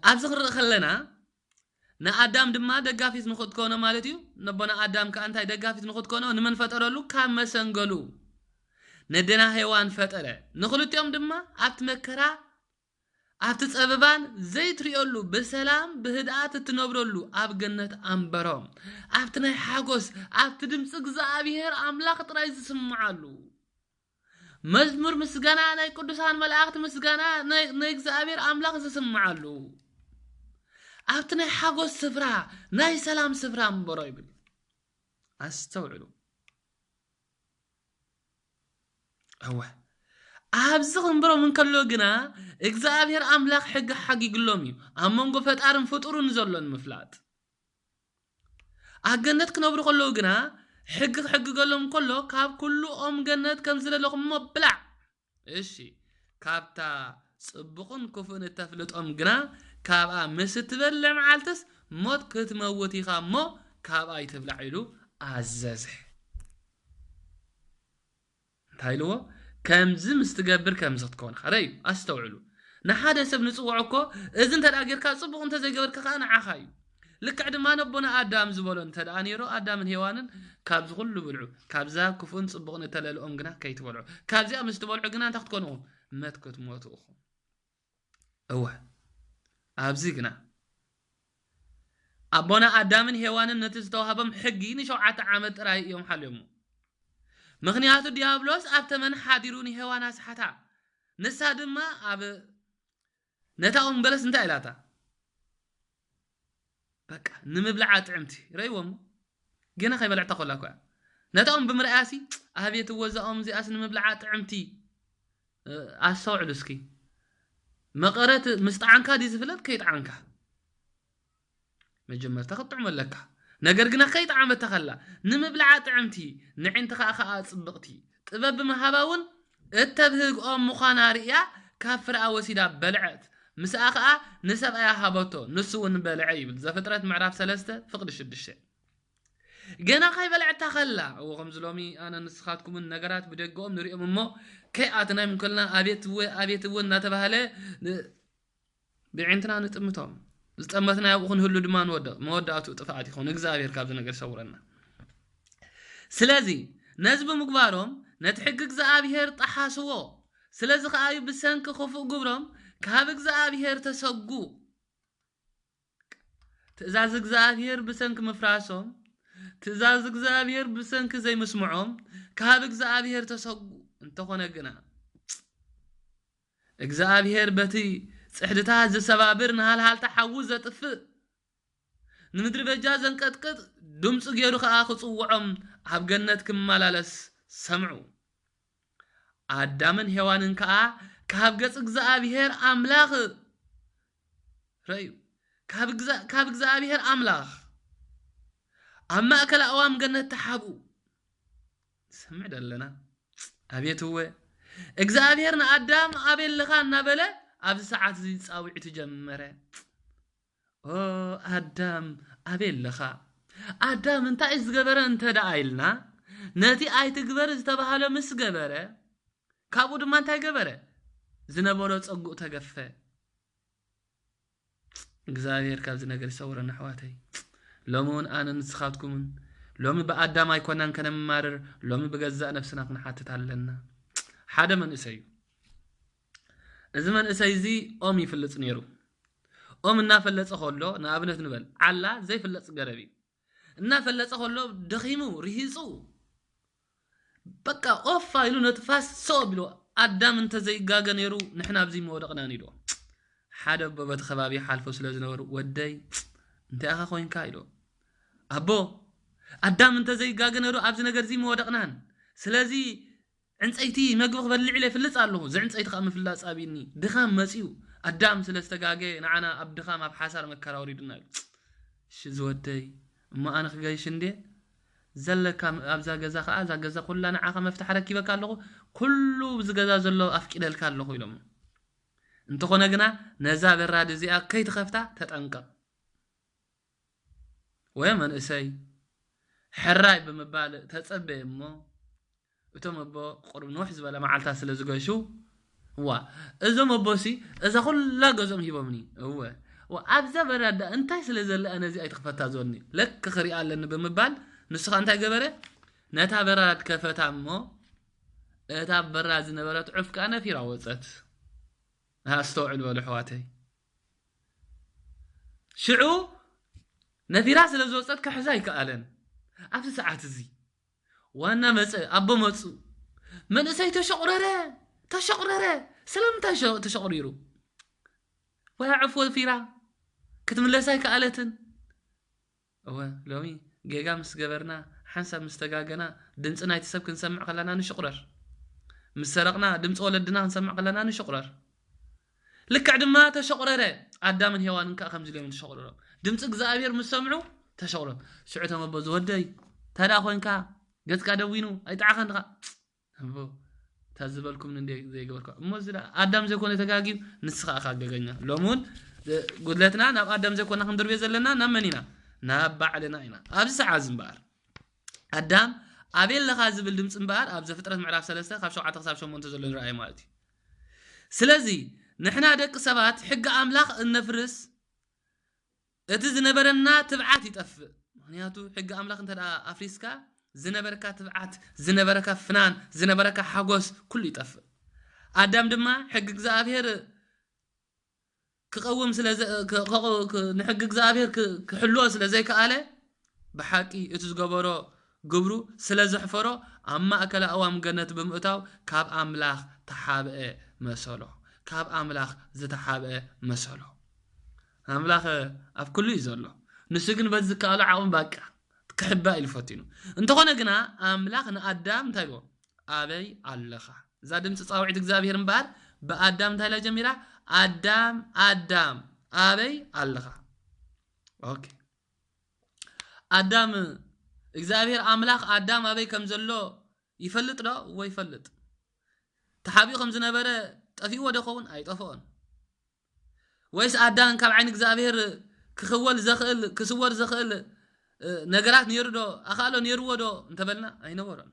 أبزغر خلنا نا آدم دما دقافيز نخد كونه مالتيو نبنا آدم كأنتاي دقافيز نخد كونه نمن فترلو كام مسنقلو ندنا حيوان فترة نخلط يوم دما أتمكرا أفتت أببان زيت ريولو بسلام بهدات تنبرلو أب جنة أمبرام أفتنا حاجوس أفتدم سجزابير أملاك ترايز سمعلو مزمور مسجنا ناي قدسان ملاك مسجنا ناي زابير أملاك سمعلو أفتنا حاجوس سفرة ناي سلام سفرة مبرايبل أستوعلو هو أبزغن برو من كلو جنا إجزابير أملاك حق يقولومي أمونغو فتارن فطورن زلون مفلات أجنت كنبرو كلو جنا حق قولهم كلو كاب كلو جنت كمزل لهم مبلع إيشي كابتا صبقون كفن التفلت جنا كابا مستبل معالتس موت كتموتي خامو كابا يتبلعيلو عزازه تايلو كم زم استجبر كم زت كون خريب أستوعلو نحدا سب نصوعكو إذا أنت الأجر كصبغ أنت زي جبر كخان عخاي لك عد ما نبنا آدم زبولن تد أنيرو آدم من هوانن كابز غلو بلعو كابزا كفون صبغنا تلال جنا كي تبلعو كابزا مستبلعو جنا تحت كونهم ما تكت موتو أخو أوه أبزيجنا أبنا آدم من هوانن نتزتوها بم حقين شو عامت رأي يوم حلمو مغنياتو ديابلوس أبتمن حادروني هوانا سحتا نسادما أب نتاهم بلس انتا إلاتا بك نمبلع طعمتي ريوم جينا خي بلع تقول لك نتاهم بمرئاسي أهبيت وزاهم زي أس نمبلع طعمتي أسوع لسكي مقرات مستعنكا دي زفلت كيت عنكا مجمر تاخد تعمل لك نجرجنا خيط عم تخلى نمبلع طعمتي نعين تخا صبقتي طبب مهابون اتبهق مخاناريا كافر اوسيدا بلعت مساخا نسب يا هابطو نسون بلعي زفترات معرف 3 فقد الشدشه جنا خاي بلع تخلى وغمزلومي انا نسخاتكم النجرات بدقوم نريهم مو كي اتنا من كلنا ابيت و نتبهله بعينتنا نطمتهم ዝጠመትና ያብኹን ሁሉ ድማ መወዳእቱ ጥፋት ይኹን እግዚአብሔር ካብ ነገር ሰውረና ስለዚ ነዝብ ምግባሮም ነቲ ሕግ እግዚአብሔር ጣሓስዎ ስለዚ ከአይ ብሰንክ ክፉእ ግብሮም ካብ እግዚአብሔር ተሰጉ ትእዛዝ እግዚአብሔር ብሰንክ መፍራሶም ትእዛዝ እግዚአብሔር ብሰንክ ዘይመስምዖም ካብ እግዚአብሔር ተሰጉ እንተኾነ ግና እግዚአብሔር በቲ ጽሕድታ ዝሰባብር ንሃልሃል ተሓውዝ ዘጥፍእ ንምድሪ በጃ ዘንቀጥቅጥ ድምፁ ገይሩ ከዓ ክጽውዖም ኣብ ገነት ክመላለስ ሰምዑ አዳምን ሔዋንን ከዓ ካብ ገጽ እግዚአብሔር አምላኽ ረዩ ካብ እግዚአብሔር አምላኽ ኣብ ማእከል ኣእዋም ገነት ተሓቡ ሰምዕ ደለና አቤትወ እግዚአብሔር ንአዳም አቤልኻ እናበለ ኣብ ሰዓት ጻውዒት ጀመረ ኦ አዳም አቤልኻ አዳም እንታይ ዝገበረ እንተዳ አይልና ነቲ ኣይትግበር ዝተባሃለ ምስ ገበረ ካብኡ ድማ እንታይ ገበረ ዝነበሮ ጸጉእ ተገፈ እግዚአብሔር ካብ ነገር ይሰውረና ኣሕዋተይ ሎሙን ኣነ ንስኻትኩምን ሎሚ በአዳም ኣይኮናን ከነማርር ሎሚ በገዛእ ነፍስና ክንሓትት ኣለና ሓደ መንእሰይ እዚ መንእሰይ እዚ ኦም ይፍለጽ ነይሩ ኦም እናፈለጸ ኸሎ ንኣብነት ንበል ዓላ ዘይፍለጽ ገረቢ እናፈለጸ ኸሎ ደኺሙ ርሂጹ በቃ ኦፍ ኢሉ ነጥፋስ ሶብሎ አዳም እንተ ዘይጋገ ነይሩ ንሕና ኣብዚ መወደቕና ኒዶ ሓደ በበት ከባቢ ሓልፎ ስለ ዝነበሩ ወደይ እንታይ ኣኻ ኮይንካ ኢሎ አቦ አዳም እንተ ዘይጋገ ነይሩ ኣብዚ ነገር እዚ መወደቕናን ስለዚ ዕንፀይቲ መግቢ ክበልዕ ኢለ ይፍልጽ ኣለሁ ዝዕንፀይቲ ከዓ ምፍላጽ ኣቢኒ ድኻም መጺኡ አዳም ስለ ዝተጋገ ንዓና ኣብ ድኻም ኣብ ሓሳር መከራ ወሪድና እሺ ዝወደይ እሞ ኣነ ክገይሽ እንዴ ዘለካ ኣብዛ ገዛ ከዓ ኣዛ ገዛ ኩላ ንዓኻ መፍትሕ ረኪበካ ኣለኹ ኩሉ ብዝገዛ ዘሎ ኣፍቂደልካ ኣለኹ ኢሎም እንተኾነ ግና ነዛ በራድ እዚኣ ከይትኸፍታ ተጠንቀቕ ወይ መንእሰይ ሕራይ ብምባል ተጸበየ እሞ እቶም ኣቦ ቁርብ ንውሕ ዝበለ መዓልታ ስለ ዝገሹ ዋ እዞም ኣቦሲ እዛ ኩላ ገዞም ሂቦምኒ እወ ኣብዛ በራዳ እንታይ ስለ ዘለአ ነዚ ኣይትኽፈታ ዝወኒ ለክ ክሪኣ ኣለኒ ብምባል ንስኻ እንታይ ገበረ ነታ በራድ ከፈታ እሞ እታ በራድ ዝነበረት ዑፍ ከዓ ነፊራ ወፀት ኣስተውዕል በሉ ኣሕዋተይ ሽዑ ነፊራ ስለ ዝወፀት ክሕዛ ይከኣለን ኣብዚ ሰዓት እዚ ዋና መጽ አቦ መጹ መንእሰይ ተሸቁረረ ስለምንታይ ተሸቁሪሩ ወያዕፍ ወፊራ ክትምለሳይ ከኣለትን እወ ሎሚ ጌጋ ምስ ገበርና ሓንሳብ ምስተጋገና ድምፂ ናይቲ ሰብ ክንሰምዕ ከለና ንሽቁረር ምስ ሰረቕና ድምፂ ወለድና ክንሰምዕ ከለና ንሽቁረር ልክዕ ድማ ተሸቁረረ አዳምን ሔዋንን ከዓ ከምዚ ኢሎም ተሸቁረሮም ድምፂ እግዚአብሔር ምስ ሰምዑ ተሸቁረሮም ሽዑቶም ኣቦ ዝወደይ ታዳ ኮይንካ ገጽካ ደዊኑ ኣይጣዓኸን ድኻ ኣቦ ታዝበልኩም እንዴ ዘይገበርካ እሞ ዝዳ አዳም ዘይኮነ ተጋጊብ ንስኻ ኣኻ ገገኛ ሎሙን ጉድለትና ናብ አዳም ዘይኮነ ክንድርቤ ዘለና ናብ መኒና ናብ ባዕልና ኢና ኣብዚ ሰዓት ዝምባር አዳም አቤል ለኻ ዝብል ድምጽ እምባር ኣብ ዘፍጥረት ምዕራፍ 3 ካብ 7 ክሳብ 8 ዘሎ ንርአይ ማለት እዩ ስለዚ ንሕና ደቂ ሰባት ሕጊ ኣምላኽ እነፍርስ እቲ ዝነበረና ትብዓት ይጠፍእ ምክንያቱ ሕጊ ኣምላኽ እንተ ኣፍሪስካ ዝነበረካ ትብዓት ዝነበረካ ፍናን ዝነበረካ ሓጎስ ኩሉ ይጠፍእ አዳም ድማ ሕጊ እግዚአብሔር ክቀውም ስለ ንሕጊ እግዚአብሔር ክሕልዎ ስለ ዘይከኣለ ብሓቂ እቲ ዝገበሮ ግብሩ ስለ ዘሕፈሮ ኣብ ማእከል ኣእዋም ገነት ብምእታው ካብ ኣምላኽ ተሓብአ መሰሎ ካብ ኣምላኽ ዝተሓብአ መሰሎ ኣምላኽ ኣብ ኩሉ እዩ ዘሎ ንሱ ግን በዚ ዝከኣሎ ዓቕም ባቃ ክሕባእ ኢልፈቲኑ እንተኾነ ግና ኣምላኽ ንኣዳም እንታይ ኢሎ ኣበይ ኣለኻ እዛ ድምፂ ጻውዒት እግዚአብሔር እምበር ብኣዳም እንታይ ኢላ ጀሚራ አዳም ኣበይ ኣለኻ ኦኬ አዳም እግዚአብሔር ኣምላኽ አዳም ኣበይ ከም ዘሎ ይፈልጥ ዶ ወይ ይፈልጥ ተሓቢኡ ከም ዝነበረ ጠፊኡ ወደኸውን ኣይጠፍኦን ወይስ አዳም ካብ ዓይን እግዚአብሔር ክኽወል ዘኽእል ክስወር ዘኽእል ነገራት ነይሩዶ ኣኻሎ ነይሩዎዶ እንተበልና ኣይነበሮን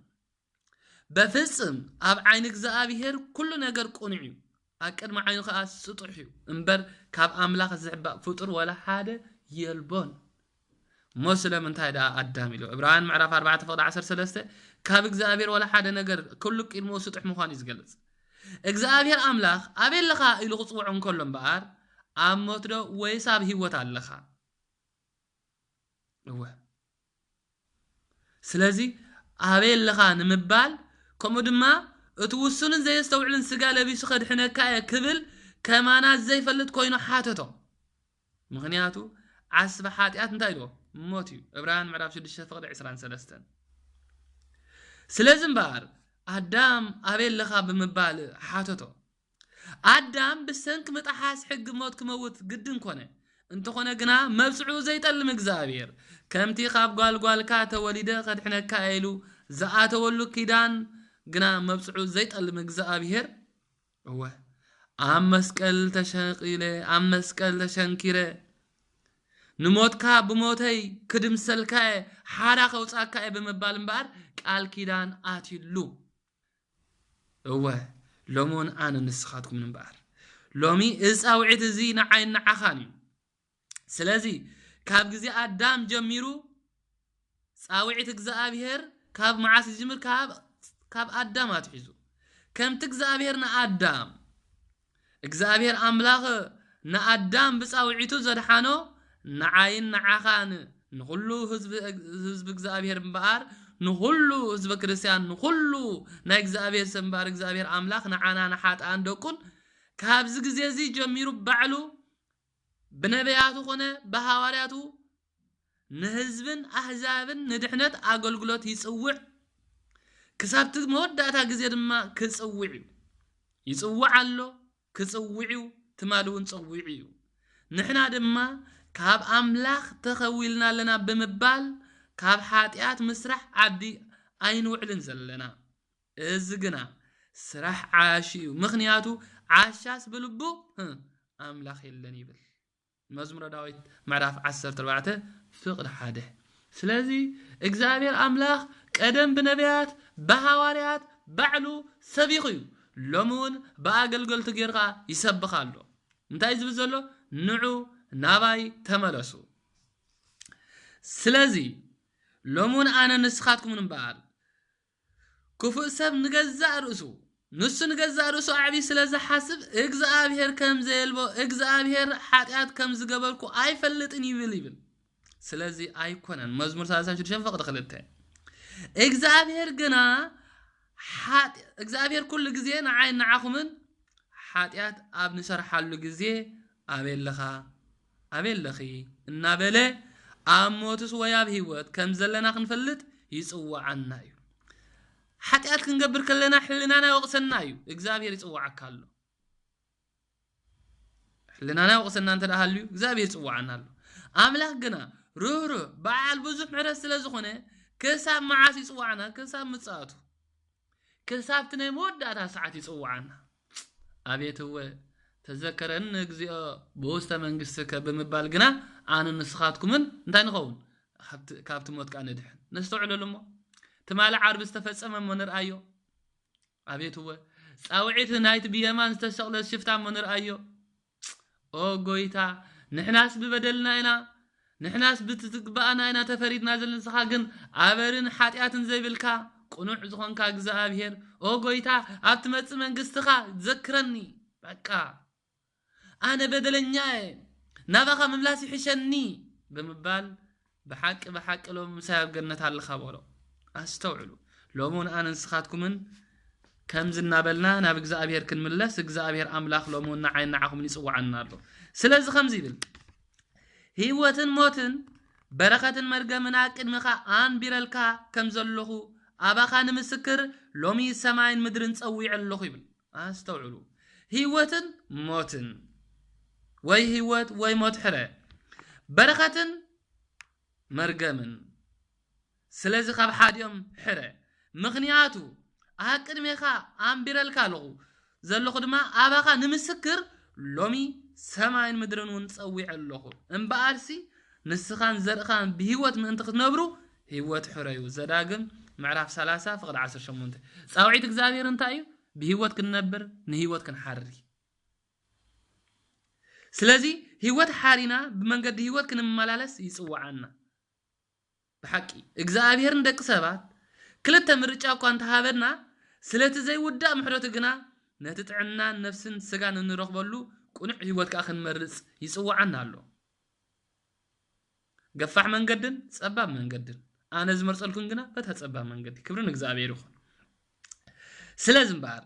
በፍጽም ኣብ ዓይን እግዚአብሔር ኩሉ ነገር ቁኑዕ እዩ أكد معين خاص سطحي إنبر كاب أملاك زعبا فطر ولا حدا يلبون مسلم انتهى دا أدامي له إبراهيم معرف 4:10 كاب إجزابير ولا حدا نجر كلك إلمو سطح مخاني زجلس إجزابير أملاك أبي لخا إلو قصوعون كلهم بقار أموترو ويساب هيوت اللخا هو سلازي أبي لخا نمبال كمودما اتوسن زي استوعلن سقا لبيس خد حنا كايا كبل كمانات زي فلت كوينو حاتتو مغنياتو عسب حاتيات انتايدو موتيو إبراهيم معرف شو دشة فقد 23 سلازم بار أدام أبي لخا بمبال حاتتو أدام بسنك متحاس حق موت كموت قدن كونه انتو خونه قنا مبسعو زي تلم اكزابير كمتي خاب قال كاتا وليده خد حنا كايلو زآتا ولو كيدان قنا مبسعو زي تلم اكزابير هو عم مسكال تشنقيله عم مسكال تشنكيره نموتكا بموتي كدم سلكاي حارا خوصاكاي بمبال مبار قال كيدان آتيلو هو لومون أنا نسخاتكم من بار لومي إزاوعيت زينا عين نعخاني سلازي كاب جزي آدم جميرو إزاوعيت إجزابير كاب معاس جمر كاب آدم هتحيزو كم تجزابير نا آدم إجزابير أملاغ نا آدم بس أوعيتو زدحانو نعين نعخان نخلو حزب إجزابير مبار نخلو حزب كريستيان نخلو نا إجزابير سنبار إجزابير أملاغ نعانا نحات عندكن كاب زي جميرو بعلو بنبياتو خونه بحوارياتو نهزبن أحزابن ندحنت أقلقلوت يسوع كسابت موداتا غزي دما كصوعيو يصوعالو كصوعيو تمالون صوعيو نحنا دما كاب أملاخ تخويلنا لنا بمبال كاب حاتيات مسرح عبدي أين وعلن زلنا إزقنا سرح عاشيو مخنياتو عاشاس بلبو أملاخ يلني بل مزمور داويت معرف 14 فقد حاده سلازي إجزابير أملاخ قدم بنبيات بحواريات بعلو سبيخيو لمون باقلقل تغيرغا يسبخالو انتا يزبزلو نعو ناباي تملسو سلازي لمون أنا نسخاتكم من بعد كفو سب نجزع رؤسو نص نجزع رؤسو عبي سلازي حاسب إجزابير كم زيلبو إجزابير حاتيات كم زقبلكو أي فلتني بليبل سلازي أي كونان مزمور 33 فقط خلتها إجزابير قنا حات إجزابير كل جزية نعين نعاخمن حاتيات أبن شرح له جزية أبين لخي النابلة أموتس ويا بهوت كم زلنا خنفلت يسوى عنا حاتيات كنقبر كلنا حلنا وقسنا إجزابير يسوى عكالو حلنا وقسنا أنت لأهلو إجزابير يسوى عنا أملاك قنا روح بعال بزوح معرس لازخونه كساب معاسي يسوى عنا كساب متساتو كساب تناي مودة ساعات يسوى عنا أبيت هو تذكر أن جزء بوستا منقسك بمبالغنا أنا نسخاتكمن انتي نخون كابت موت كان ندحن نستوعلو لما تمال عرب استفسم من رأيو أبيت هو ساوعيت نايت بيمان استشغل شفتا من رأيو أو قويتا نحناس ببدلنا إنا نحناس بتتقبأنا إنا تفريد نازل نسخاقن عبرن حاتياتن زي بالكا قنوع زخون كا جزابير أو قويتا أبتمت منقستخا تذكرني بكا أنا بدلنياي نافخا مملاسي حشني بمبال بحق لو مسايب قرنت على الخبرو أستوعلو لومون أنا نسخاتكمن كم زلنا بلنا نابق زابير كن ملس زابير أملاخ لومون نعين نعاكم يسوى عنا له سلز خمزي بل هيوتن موتن بركة مرقى مناك إنمخا آن بيرالكا كم زلوخو أباخا نمسكر لومي سماين مدرن تسوي علوخو بل أستوعلو هيوتن موتن وي هيوت وي موت حرا بركة مرقى من سلازي خاب حاد يوم حرا مغنياتو أكد ميخا أمبيرال كالو زلو خدما أباقا نمسكر لومي سماين مدرن ونسوي علوخو انبارسي نسخان زرقان بهيوت من انتخد نبرو هيوت حريو زداقم معرف 3 فقد 10 شمونت ساوعيت اكزابير انتايو بهيوت كن نبر نهيوت كن حري ስለዚህ ህይወት ሓሪና ብመንገዲ ህይወት ክንመላለስ ይጽዋዓና بحقي እግዚአብሔር እንደቅ ሰባት ክልተ ምርጫ እኮ እንተሃበና ስለቲ ዘይውዳእ ምሕረቱ ግና ነቲ ጥዕና ነፍስን ስጋን እንረኽበሉ ቁኑዕ ህይወት ካ ክንመርጽ ይጽዋዓና ኣሎ ገፋሕ መንገድን ጸባብ መንገድን ኣነ ዝመርጸልኩን ግና በታ ጸባብ መንገዲ ክብርን እግዚአብሔር ይኹን ስለዚህ እምበር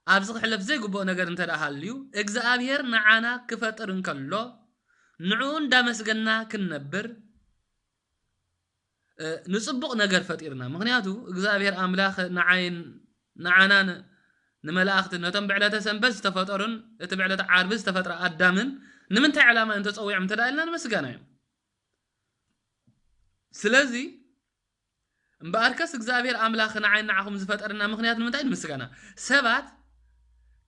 ኣብዚ ክሕለፍ ዘይግብኦ ነገር እንተዳሃልዩ እግዚአብሔር ንዓና ክፈጥር እንከሎ ንዑ እንዳመስገና ክንነብር ንጽቡቕ ነገር ፈጢርና ምክንያቱ እግዚአብሔር አምላኽ ንዓና ንመላእኽት ነቶም ብዕለተ ሰንበት ዝተፈጠሩን እቲ ብዕለተ ዓርብ ዝተፈጥረ አዳምን ንምንታይ ዓላማ እንተ ጸውዖም ተዳልና ንመስገና እዮም ስለዚህ እምበኣርከስ እግዚአብሔር አምላኽ ንዓኹም ዝፈጠርና ምክንያት ንምንታይ ንመስገና ሰባት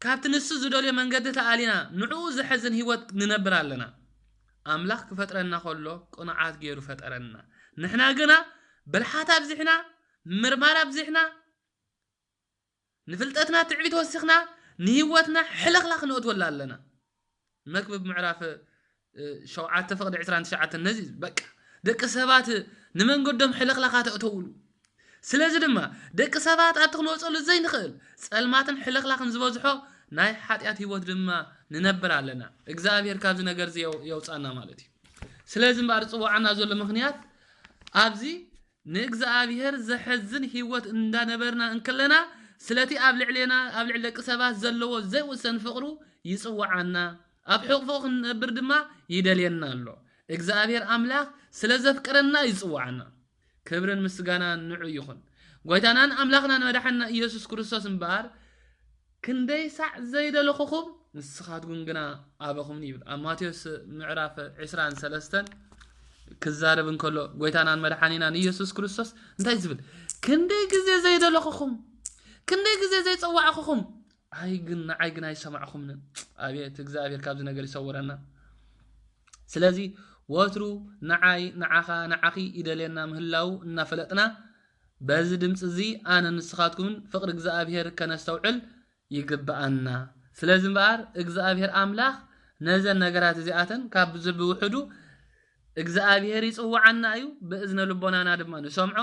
ካብቲ ንሱ ዝደልዮ መንገዲ ተኣሊና ንዑ ዝሕዝን ህይወት ንነብር ኣለና አምላኽ ክፈጥረና ከሎ ቁንዓት ገይሩ ፈጠረና ንሕና ግና በልሓት ኣብዚሕና ምርማር ኣብዚሕና ንፍልጠትና ትዕቢት ወሲኽና ንህይወትና ሕለኽላኽ ንእትወላ ኣለና መክብብ ምዕራፍ 7 ፍቅዲ 29 ነዚ በቃ ደቂ ሰባት ንመንገዶም ሕለኽላኻ ተእተውሉ ስለዚ ድማ ደቂ ሰባት ኣብቲ ክንወፀሉ ዘይንኽእል ጸልማትን ሕለኽላኽን ዝበዝሖ ናይ ሓጢኣት ህይወት ድማ ንነብር ኣለና እግዚአብሔር ካብዚ ነገር የውፃና ማለት እዩ ስለዚ እምበር ጽዋዓና ዘሎ ምክንያት ኣብዚ ንእግዚአብሔር ዘሕዝን ህይወት እንዳነበርና እንከለና ስለቲ ኣብ ልዕሌና ኣብ ልዕሊ ደቂ ሰባት ዘለዎ ዘይውሰን ፍቅሩ ይጽዋዓና ኣብ ሕቁፉ ክንነብር ድማ ይደልየና ኣሎ እግዚአብሔር አምላኽ ስለዘፍቅረና ይጽዋዓና ክብርን ምስጋናን ንዑ ይኹን ጎይታናን አምላኽናን መድሓኒና ኢየሱስ ክርስቶስ እምበር ክንደይ ሳዕ ዘይደለኹኹም ንስኻትኩም ግና ኣበኹም ይብል ኣብ ማቴዎስ ምዕራፍ 23 ክዛረብ እንከሎ ጎይታናን መድሓኒናን ኢየሱስ ክርስቶስ እንታይ ዝብል ክንደይ ግዜ ዘይደለኹኹም ክንደይ ግዜ ዘይጸዋዕኹኹም ኣይ ግን ኣይሰማዕኹምን ኣቤት እግዚአብሔር ካብዚ ነገር ይሰውረና ስለዚህ ወትሩ ንዓኺ ይደልየና ምህላው እናፈለጥና በዚ ድምጽ እዚ ኣነ ንስኻትኩም ፍቅሪ እግዚአብሔር ከነስተውዕል ይግባአና ስለዚህ እምበር እግዚአብሔር አምላኽ ነዘን ነገራት እዚኣተን ካብ ዝብውሕዱ እግዚአብሔር ይጽዋዓና እዩ በእዝነ ልቦናና ድማ ንሰምዖ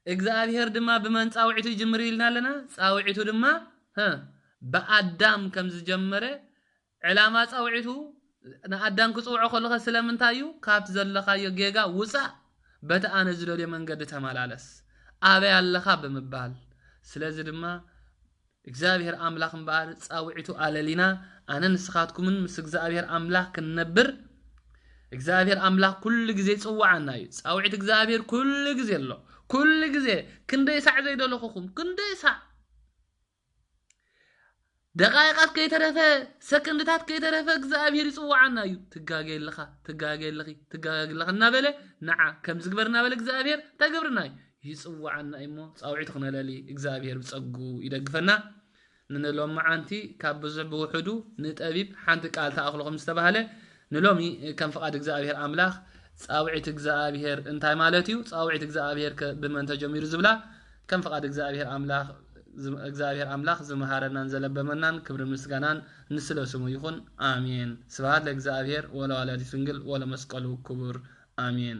እግዚአብሔር ድማ ብመንጻውዒቱ ይጅምር ይልና ኣለና ጻውዒቱ ድማ በአዳም ከም ዝጀመረ ዕላማ ጻውዒቱ ንአዳም ክጽውዖ ከለኸ ስለምንታይ እዩ ካብቲ ዘለኻዮ ጌጋ ውፃእ በቲ ኣነ ዝደልዮ መንገዲ ተመላለስ ኣበይ ኣለኻ ብምባል ስለዚ ድማ እግዚአብሔር አምላኽ እምበር ጻውዒቱ ኣለሊና ኣነ ንስኻትኩምን ምስ እግዚአብሔር አምላኽ ክንነብር እግዚአብሔር አምላኽ ኩሉ ግዜ ጽዋዓና እዩ ጻውዒት እግዚአብሔር ኩሉ ግዜ ኣሎ ኩሉ ግዜ ክንደይ ሳዕ ዘይደለኹኹም ክንደይ ሳዕ ደቃይቃት ከይተረፈ ሰከንድታት ከይተረፈ እግዚአብሔር ይጽዋዓና እዩ ትጋገለኺ እናበለ ንዓ ከም ዝግበርና በለ እግዚአብሔር ተገብርና ይጽዋዓና እሞ ጻውዒት ክነለሊ እግዚአብሔር ብጸጉ ይደግፈና ንሎም ማዓንቲ ካብ ብዙሕ ብውሕዱ ንጠቢብ ሓንቲ ቃል ተኣኽሎኹም ዝተባሃለ ንሎሚ ከም ፍቃድ እግዚአብሔር አምላኽ ጻውዒት እግዚአብሔር እንታይ ማለት እዩ ጻውዒት እግዚአብሔር ብመን ተጀሚሩ ዝብላ ከም ፍቃድ እግዚአብሔር አምላኽ ዝመሃረናን ዘለበመናን ክብሪ ምስጋናን ንስለስሙ ይኹን አሜን ስብሐት ለእግዚአብሔር ወለወላዲቱ ድንግል ወለመስቀሉ ክቡር አሜን